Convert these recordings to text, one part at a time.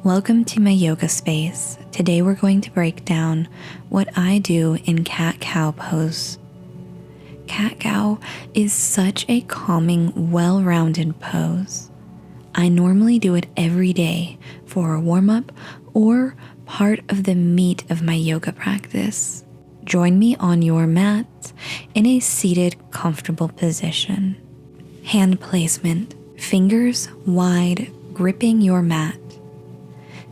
Welcome to my yoga space. Today we're going to break down what I do in cat-cow pose. Cat-cow is such a calming, well-rounded pose. I normally do it every day for a warm-up or part of the meat of my yoga practice. Join me on your mat in a seated, comfortable position. Hand placement, fingers wide, gripping your mat.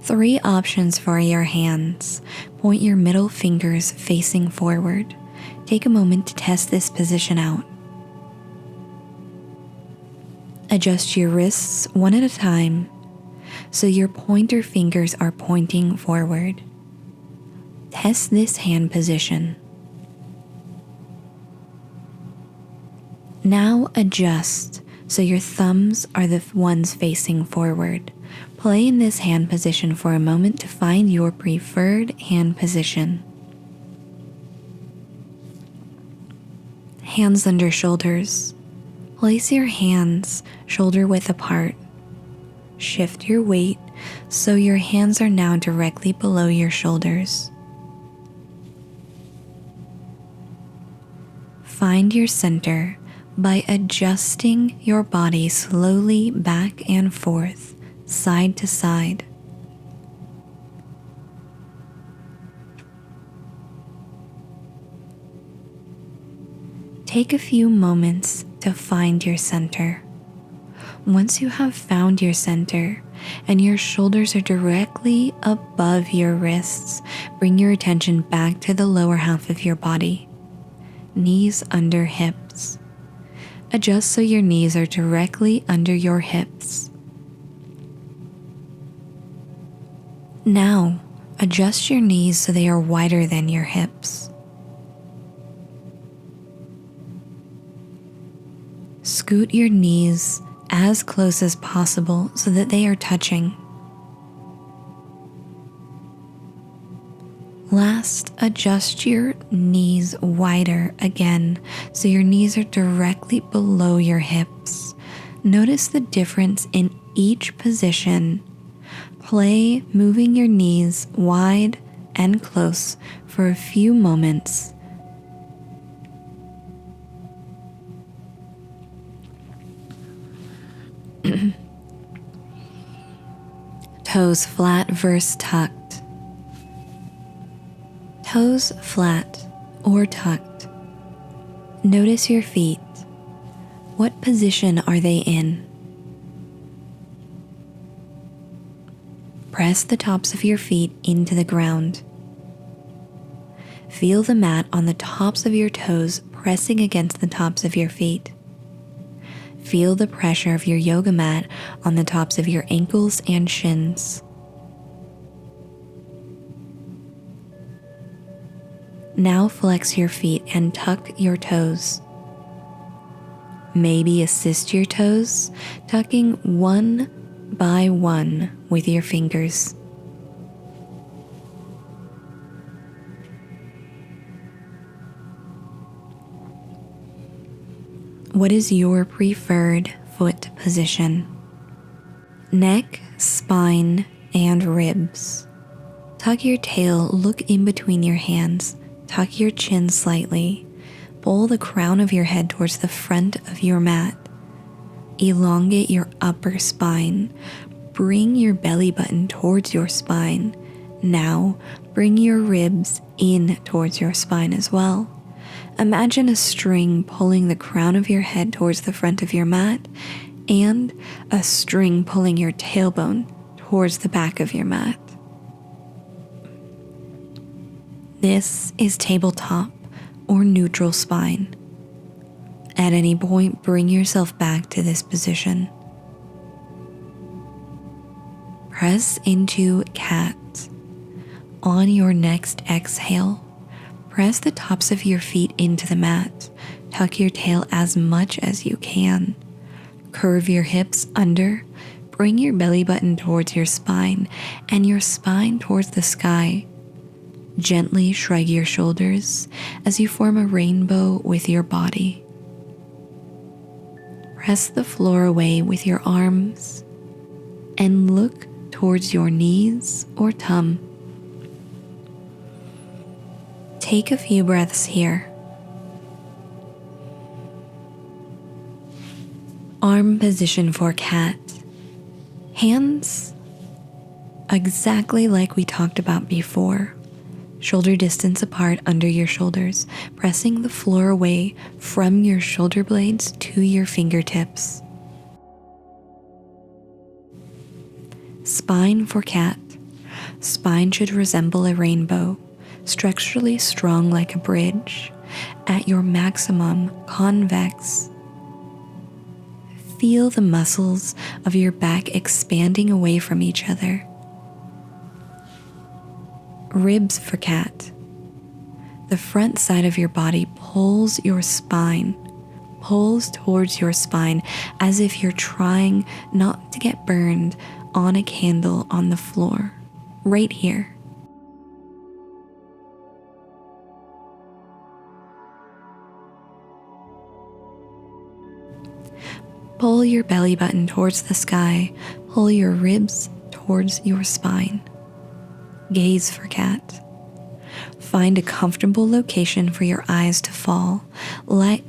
3 options for your hands. Point your middle fingers facing forward. Take a moment to test this position out. Adjust your wrists one at a time so your pointer fingers are pointing forward. Test this hand position. Now adjust so your thumbs are the ones facing forward. Play in this hand position for a moment to find your preferred hand position. Hands under shoulders. Place your hands shoulder width apart. Shift your weight so your hands are now directly below your shoulders. Find your center by adjusting your body slowly back and forth, side to side. Take a few moments to find your center. Once you have found your center and your shoulders are directly above your wrists, bring your attention back to the lower half of your body. Knees under hips. Adjust so your knees are directly under your hips. Now, adjust your knees so they are wider than your hips. Scoot your knees as close as possible so that they are touching. Last, adjust your knees wider again so your knees are directly below your hips. Notice the difference in each position. Play moving your knees wide and close for a few moments. Toes flat versus tucked. Toes flat or tucked. Notice your feet. What position are they in? Press the tops of your feet into the ground. Feel the mat on the tops of your toes pressing against the tops of your feet. Feel the pressure of your yoga mat on the tops of your ankles and shins. Now flex your feet and tuck your toes. Maybe assist your toes, tucking one by one with your fingers. What is your preferred foot position? Neck, spine, and ribs. Tuck your tail, look in between your hands. Tuck your chin slightly. Pull the crown of your head towards the front of your mat. Elongate your upper spine. Bring your belly button towards your spine. Now, bring your ribs in towards your spine as well. Imagine a string pulling the crown of your head towards the front of your mat and a string pulling your tailbone towards the back of your mat. This is tabletop or neutral spine. At any point, bring yourself back to this position. Press into cat. On your next exhale, press the tops of your feet into the mat. Tuck your tail as much as you can. Curve your hips under. Bring your belly button towards your spine and your spine towards the sky. Gently shrug your shoulders as you form a rainbow with your body. Press the floor away with your arms and look towards your knees or tum. Take a few breaths here. Arm position for cat. Hands exactly like we talked about before. Shoulder distance apart under your shoulders, pressing the floor away from your shoulder blades to your fingertips. Spine for cat. Spine should resemble a rainbow, structurally strong like a bridge, at your maximum convex. Feel the muscles of your back expanding away from each other. Ribs for cat. The front side of your body pulls towards your spine as if you're trying not to get burned on a candle on the floor, right here. Pull your belly button towards the sky. Pull your ribs towards your spine. Gaze for cat. Find a comfortable location for your eyes to fall. I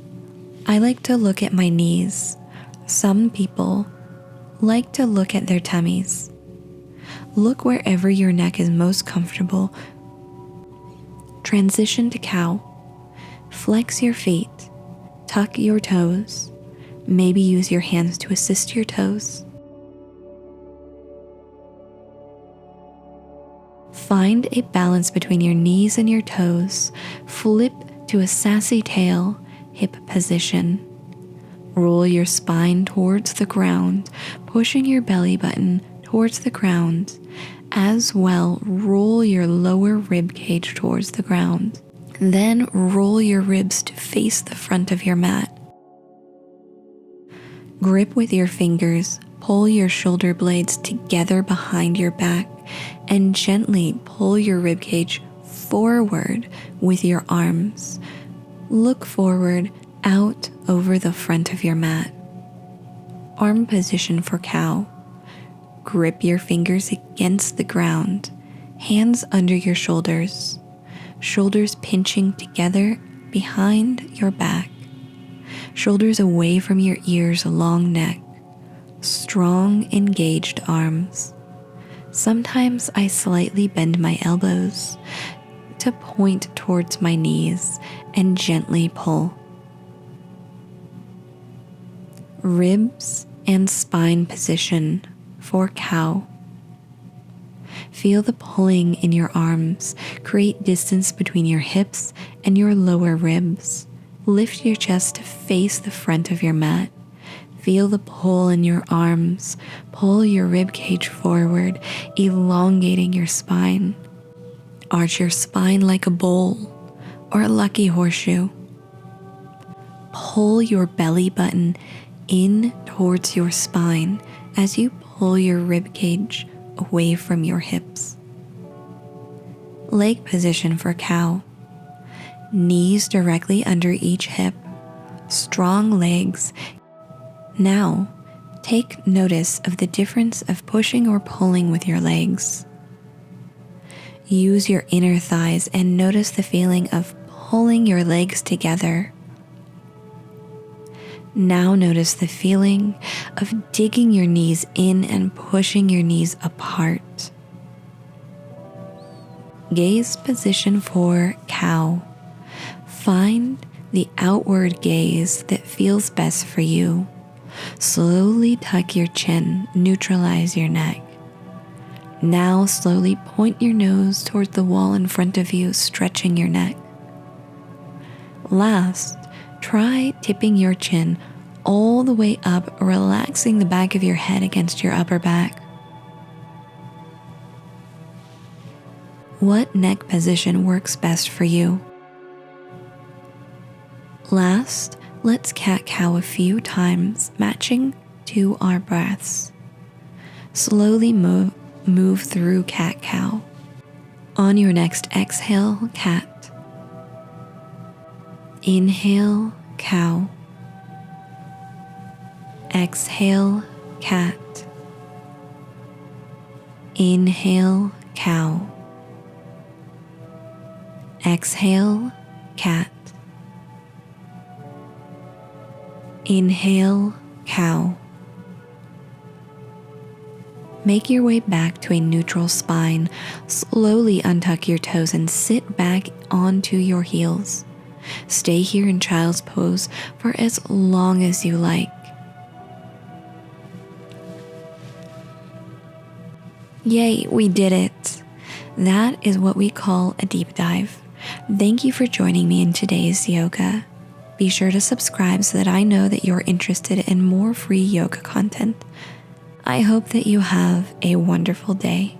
like to look at my knees. Some people like to look at their tummies. Look wherever your neck is most comfortable. Transition to cow. Flex your feet. Tuck your toes. Maybe use your hands to assist your toes. Find a balance between your knees and your toes. Flip to a sassy tail, hip position. Roll your spine towards the ground, pushing your belly button towards the ground. As well, roll your lower rib cage towards the ground. Then roll your ribs to face the front of your mat. Grip with your fingers, pull your shoulder blades together behind your back, and gently pull your ribcage forward with your arms. Look forward, out over the front of your mat. Arm position for cow. Grip your fingers against the ground, hands under your shoulders, shoulders pinching together behind your back. Shoulders away from your ears, long neck, strong engaged arms. Sometimes I slightly bend my elbows to point towards my knees and gently pull. Ribs and spine position for cow. Feel the pulling in your arms. Create distance between your hips and your lower ribs. Lift your chest to face the front of your mat. Feel the pull in your arms. Pull your rib cage forward, elongating your spine. Arch your spine like a bowl or a lucky horseshoe. Pull your belly button in towards your spine as you pull your rib cage away from your hips. Leg position for cow. Knees directly under each hip, strong legs. Now, take notice of the difference of pushing or pulling with your legs. Use your inner thighs and notice the feeling of pulling your legs together. Now notice the feeling of digging your knees in and pushing your knees apart. Gaze position for cow. Find the outward gaze that feels best for you. Slowly tuck your chin, neutralize your neck. Now slowly point your nose toward the wall in front of you, stretching your neck. Last, try tipping your chin all the way up, relaxing the back of your head against your upper back. What neck position works best for you? Last, let's cat-cow a few times, matching to our breaths. Slowly move through cat-cow. On your next exhale, cat. Inhale, cow. Exhale, cat. Inhale, cow. Exhale, cat. Inhale, cow. Make your way back to a neutral spine. Slowly untuck your toes and sit back onto your heels. Stay here in child's pose for as long as you like. Yay, we did it! That is what we call a deep dive. Thank you for joining me in today's yoga. Be sure to subscribe so that I know that you're interested in more free yoga content. I hope that you have a wonderful day.